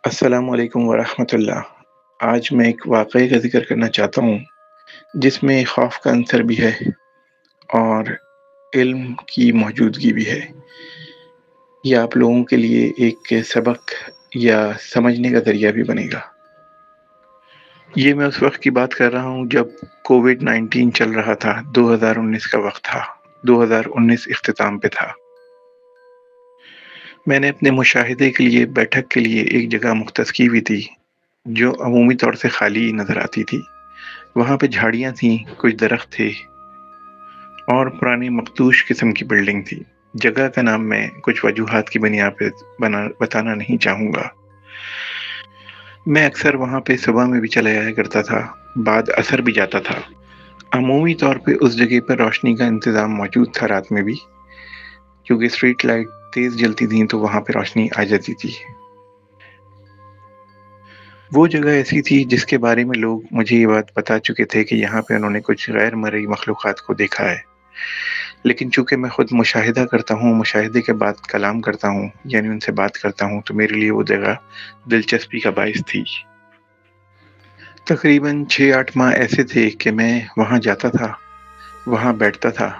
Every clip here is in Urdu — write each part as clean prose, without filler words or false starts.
السلام علیکم ورحمۃ اللہ۔ آج میں ایک واقعے کا ذکر کرنا چاہتا ہوں جس میں خوف کا عنصر بھی ہے اور علم کی موجودگی بھی ہے۔ یہ آپ لوگوں کے لیے ایک سبق یا سمجھنے کا ذریعہ بھی بنے گا۔ یہ میں اس وقت کی بات کر رہا ہوں جب کووڈ-19 چل رہا تھا۔ 2019 کا وقت تھا، 2019 اختتام پہ تھا۔ میں نے اپنے مشاہدے کے لیے بیٹھک کے لیے ایک جگہ مختص کی ہوئی تھی جو عمومی طور سے خالی نظر آتی تھی۔ وہاں پہ جھاڑیاں تھیں، کچھ درخت تھے اور پرانی مخدوش قسم کی بلڈنگ تھی۔ جگہ کا نام میں کچھ وجوہات کی بنیاد پہ بتانا نہیں چاہوں گا۔ میں اکثر وہاں پہ صبح میں بھی چلا جایا کرتا تھا، بعد عصر بھی جاتا تھا۔ عمومی طور پہ اس جگہ پر روشنی کا انتظام موجود تھا رات میں بھی، کیونکہ اسٹریٹ لائٹ تیز جلتی تھیں تو وہاں پہ روشنی آ جاتی تھی۔ وہ جگہ ایسی تھی جس کے بارے میں لوگ مجھے یہ بات بتا چکے تھے کہ یہاں پہ انہوں نے کچھ غیر مرئی مخلوقات کو دیکھا ہے، لیکن چونکہ میں خود مشاہدہ کرتا ہوں، مشاہدے کے بعد کلام کرتا ہوں، یعنی ان سے بات کرتا ہوں، تو میرے لیے وہ جگہ دلچسپی کا باعث تھی۔ تقریباً 6-8 ماہ ایسے تھے کہ میں وہاں جاتا تھا، وہاں بیٹھتا تھا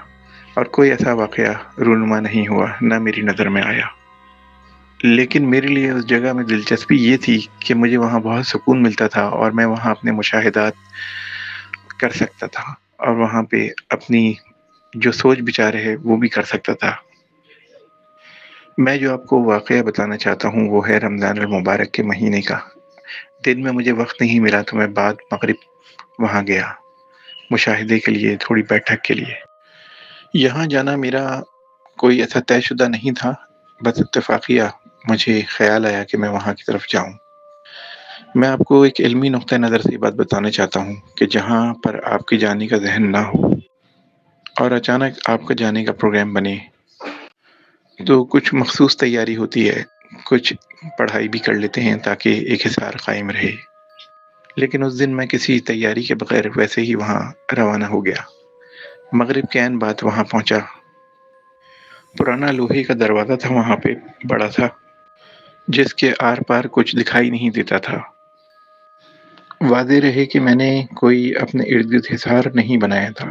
اور کوئی ایسا واقعہ رونما نہیں ہوا، نہ میری نظر میں آیا۔ لیکن میرے لیے اس جگہ میں دلچسپی یہ تھی کہ مجھے وہاں بہت سکون ملتا تھا اور میں وہاں اپنے مشاہدات کر سکتا تھا اور وہاں پہ اپنی جو سوچ بچار ہے وہ بھی کر سکتا تھا۔ میں جو آپ کو واقعہ بتانا چاہتا ہوں وہ ہے رمضان المبارک کے مہینے کا۔ دن میں مجھے وقت نہیں ملا تو میں بعد مغرب وہاں گیا مشاہدے کے لیے، تھوڑی بیٹھک کے لیے۔ یہاں جانا میرا کوئی ایسا طے شدہ نہیں تھا، بس اتفاقیہ مجھے خیال آیا کہ میں وہاں کی طرف جاؤں۔ میں آپ کو ایک علمی نقطہ نظر سے یہ بات بتانا چاہتا ہوں کہ جہاں پر آپ کے جانے کا ذہن نہ ہو اور اچانک آپ کا جانے کا پروگرام بنے تو کچھ مخصوص تیاری ہوتی ہے، کچھ پڑھائی بھی کر لیتے ہیں تاکہ ایک حصار قائم رہے۔ لیکن اس دن میں کسی تیاری کے بغیر ویسے ہی وہاں روانہ ہو گیا۔ مغرب کے عین بعد وہاں پہنچا۔ پرانا لوہے کا دروازہ تھا وہاں پہ، بڑا تھا، جس کے آر پار کچھ دکھائی نہیں دیتا تھا۔ واضح رہے کہ میں نے کوئی اپنے ارد گرد حصار نہیں بنایا تھا۔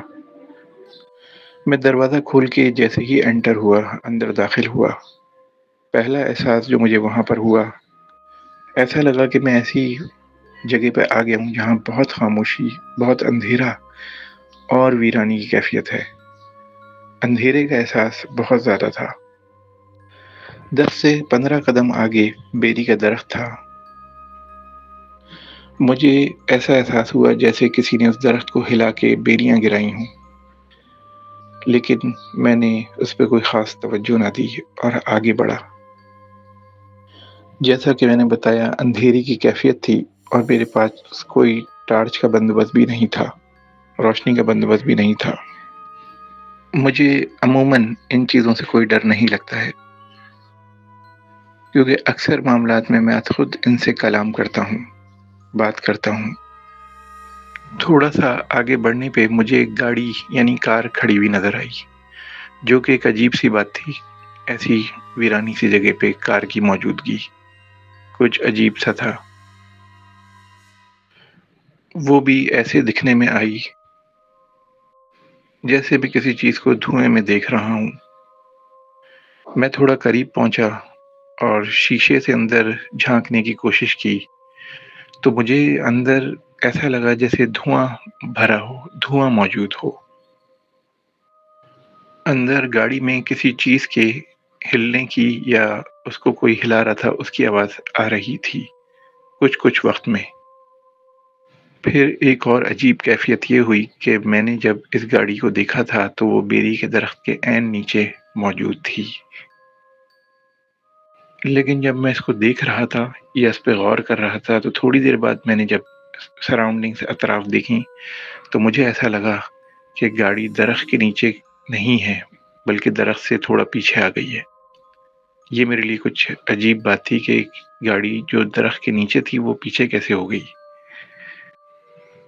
میں دروازہ کھول کے جیسے ہی انٹر ہوا، اندر داخل ہوا، پہلا احساس جو مجھے وہاں پر ہوا، ایسا لگا کہ میں ایسی جگہ پہ آ گیا ہوں جہاں بہت خاموشی، بہت اندھیرا اور ویرانی کی کیفیت ہے۔ اندھیرے کا احساس بہت زیادہ تھا۔ 10 سے 15 قدم آگے بیری کا درخت تھا۔ مجھے ایسا احساس ہوا جیسے کسی نے اس درخت کو ہلا کے بیریاں گرائی ہوں، لیکن میں نے اس پہ کوئی خاص توجہ نہ دی اور آگے بڑھا۔ جیسا کہ میں نے بتایا، اندھیری کی کیفیت تھی اور میرے پاس کوئی ٹارچ کا بندوبست بھی نہیں تھا، روشنی کا بندوبست بھی نہیں تھا۔ مجھے عموماً ان چیزوں سے کوئی ڈر نہیں لگتا ہے، کیونکہ اکثر معاملات میں خود ان سے کلام کرتا ہوں، بات کرتا ہوں۔ تھوڑا سا آگے بڑھنے پہ مجھے ایک گاڑی یعنی کار کھڑی ہوئی نظر آئی، جو کہ ایک عجیب سی بات تھی۔ ایسی ویرانی سی جگہ پہ کار کی موجودگی کچھ عجیب سا تھا۔ وہ بھی ایسے دکھنے میں آئی جیسے بھی کسی چیز کو دھوئیں میں دیکھ رہا ہوں۔ میں تھوڑا قریب پہنچا اور شیشے سے اندر جھانکنے کی کوشش کی تو مجھے اندر ایسا لگا جیسے دھواں بھرا ہو، دھواں موجود ہو۔ اندر گاڑی میں کسی چیز کے ہلنے کی یا اس کو کوئی ہلا رہا تھا اس کی آواز آ رہی تھی کچھ وقت میں۔ پھر ایک اور عجیب کیفیت یہ ہوئی کہ میں نے جب اس گاڑی کو دیکھا تھا تو وہ بیری کے درخت کے عین نیچے موجود تھی۔ لیکن جب میں اس کو دیکھ رہا تھا یا اس پہ غور کر رہا تھا تو تھوڑی دیر بعد میں نے جب سراؤنڈنگ سے اطراف دیکھی تو مجھے ایسا لگا کہ گاڑی درخت کے نیچے نہیں ہے بلکہ درخت سے تھوڑا پیچھے آ گئی ہے۔ یہ میرے لیے کچھ عجیب بات تھی کہ گاڑی جو درخت کے نیچے تھی وہ پیچھے کیسے ہو گئی۔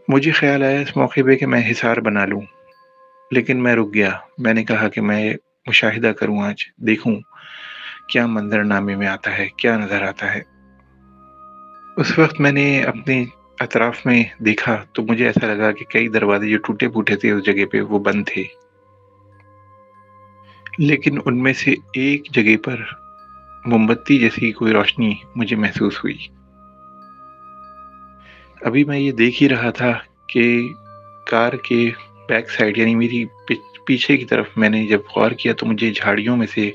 مجھے خیال آیا اس موقع پہ کہ میں حصار بنا لوں، لیکن میں رک گیا۔ میں نے کہا کہ میں مشاہدہ کروں، آج دیکھوں کیا منظر نامے میں آتا ہے، کیا نظر آتا ہے۔ اس وقت میں نے اپنے اطراف میں دیکھا تو مجھے ایسا لگا کہ کئی دروازے جو ٹوٹے پھوٹے تھے اس جگہ پہ وہ بند تھے، لیکن ان میں سے ایک جگہ پر موم بتی جیسی کوئی روشنی مجھے محسوس ہوئی۔ ابھی میں یہ دیکھ ہی رہا تھا کہ کار کے بیک سائڈ یعنی میری پیچھے کی طرف میں نے جب غور کیا تو مجھے جھاڑیوں میں سے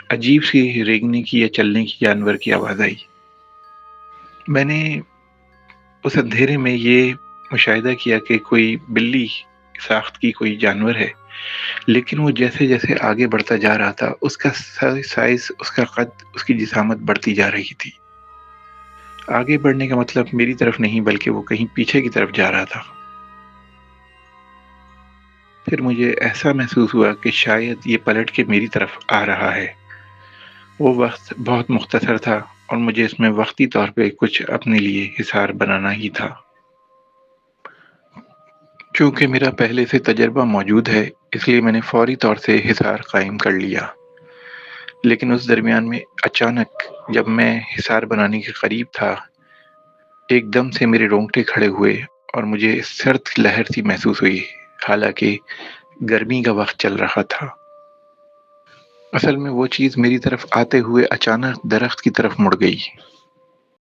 عجیب سی رینگنے کی یا چلنے کی جانور کی آواز آئی۔ میں نے اس اندھیرے میں یہ مشاہدہ کیا کہ کوئی بلی ساخت کی کوئی جانور ہے، لیکن وہ جیسے جیسے آگے بڑھتا جا رہا تھا اس کا سائز، اس کا قد، اس کی جسامت بڑھتی جا رہی تھی۔ آگے بڑھنے کا مطلب میری طرف نہیں بلکہ وہ کہیں پیچھے کی طرف جا رہا تھا۔ پھر مجھے ایسا محسوس ہوا کہ شاید یہ پلٹ کے میری طرف آ رہا ہے۔ وہ وقت بہت مختصر تھا اور مجھے اس میں وقتی طور پہ کچھ اپنے لیے حصار بنانا ہی تھا۔ چونکہ میرا پہلے سے تجربہ موجود ہے اس لیے میں نے فوری طور سے حصار قائم کر لیا، لیکن اس درمیان میں اچانک جب میں حصار بنانے کے قریب تھا ایک دم سے میرے رونگٹے کھڑے ہوئے اور مجھے سرد لہر سی محسوس ہوئی، حالانکہ گرمی کا وقت چل رہا تھا۔ اصل میں وہ چیز میری طرف آتے ہوئے اچانک درخت کی طرف مڑ گئی۔